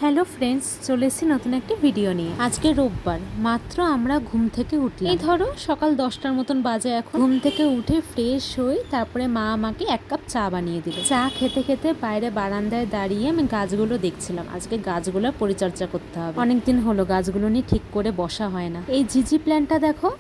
Hello friends, চলে এসেছি নতুন একটি ভিডিও নিয়ে। আজকে রোববার, মাত্র আমরা ঘুম থেকে উঠলাম। এই ধরো সকাল 10টার মতন বাজে এখন। ঘুম থেকে উঠে ফ্রেশ হই, তারপরে মা আমাকে 1 কাপ চা বানিয়ে দিল। চা খেতে খেতে বাইরে বারান্দায় দাঁড়িয়ে আমি গাছগুলো দেখছিলাম। আজকে গাছগুলোর পরিচর্যা করতে হবে, অনেকদিন হলো গাছগুলো নিয়ে ঠিক করে বসা হয় না। এই জিজি প্ল্যান্টটা দেখো,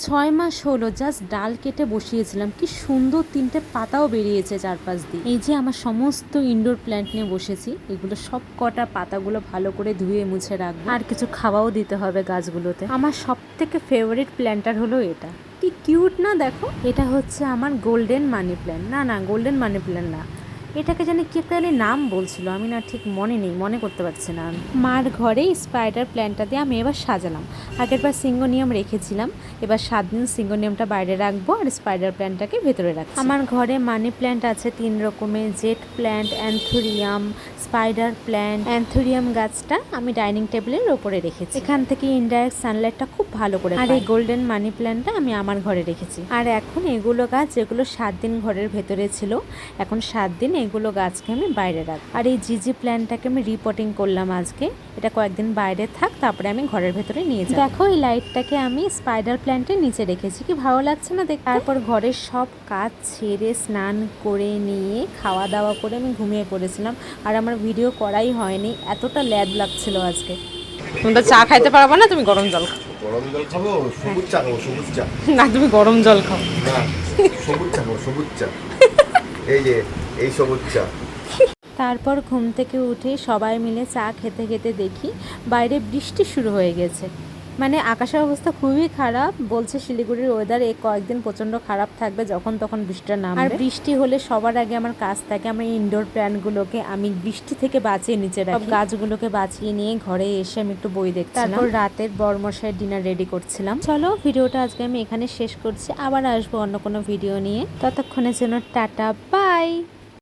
6 মাস হলো জাস্ট ডাল কেটে বসিয়েছিলাম, কি সুন্দর 3টে পাতাও বেরিয়েছে চারপাশ দিয়ে। এই যে আমার সমস্ত ইনডোর প্ল্যান্ট নিয়ে বসেছি, এগুলো সব কটা পাতাগুলো ভালো করে ধুয়ে মুছে রাখবো, আর কিছু খাওয়াও দিতে হবে গাছগুলোতে। আমার সব থেকে ফেভারিট প্ল্যান্টার হলো এটা। কি কিউট না দেখো। এটা হচ্ছে আমার গোল্ডেন মানি প্ল্যান্ট। না গোল্ডেন মানি প্ল্যান্ট না, এটাকে জানি কি একটা নাম বলছিল, আমি না ঠিক মনে করতে পারছি না। মার ঘরে স্পাইডার প্ল্যান্টটা দিয়ে আমি এবার সাজালাম। আগেরবার সিঙ্গোনিয়াম রেখেছিলাম, এবার 7 দিন সিঙ্গোনিয়ামটা বাইরে রাখবো আর স্পাইডার প্ল্যান্টটাকে ভেতরে রাখবো। আমার ঘরে মানি প্ল্যান্ট আছে 3 রকমের, jet plant, anthurium, spider plant. Anthurium গাছটা আমি ডাইনিং টেবিলের ওপরে রেখেছি, এখান থেকে ইনডাইরেক্ট সানলাইটটা খুব ভালো করে। আর এই গোল্ডেন মানি প্ল্যান্টটা আমি আমার ঘরে রেখেছি। আর এখন এগুলো গাছ যেগুলো 7 দিন ঘরের ভেতরে ছিল, এখন 7 দিন এগুলো গাছকে আমি বাইরে রাখবো। আর এই জিজি প্ল্যান্টটাকে আমি রিপোর্টিং করলাম আজকে, এটা কয়েকদিন বাইরে থাক, তারপরে আমি ঘরের ভেতরে নিয়ে যাবো। দেখো এই লাইটটাকে আমি স্পাইডার প্ল্যান্টের নিচে রেখেছি, কি ভালো লাগছে না দেখতে। তারপর ঘরের সব কাজ ছেড়ে স্নান করে নিয়ে খাওয়া দাওয়া করে আমি ঘুমিয়ে পড়েছিলাম, আর আমার ভিডিও করাই হয়নি, এতটা ল্যাদ লাগছিল আজকে। তুমি তো চা খাইতে পারবে না, তুমি গরম জল খাও। গরম জল খাবো? সবুজ চা খাবো, সবুজ চা। না, তুমি গরম জল খাও। না, সবুজ চা খাবো, সবুজ চা। এই যে এই সবুজ চা। তারপর ঘুম থেকে উঠে সবাই মিলে চা খেতে খেতে দেখি বাইরে বৃষ্টি শুরু হয়ে গেছে। মানে আকাশের অবস্থা খুবই খারাপ, বলছে শিলিগুড়ির ওয়েদার এই কয়েকদিন প্রচণ্ড খারাপ থাকবে, যখন তখন বৃষ্টিটা নামবে। আর বৃষ্টি হলে সবার আগে আমার কাজ থাকে, আমার ইনডোর প্ল্যান্টগুলোকে আমি বৃষ্টি থেকে বাঁচিয়ে নিচে রাখি। গাছগুলোকে বাঁচিয়ে নিয়ে ঘরে এসে আমি একটু বই দেখছিলাম, তারপর রাতের বড়মশাইয়ের ডিনার রেডি করছিলাম। চলো ভিডিওটা আজকে আমি এখানে শেষ করছি, আবার আসবো অন্য কোনো ভিডিও নিয়ে। ততক্ষণের জন্য টাটা, বাই।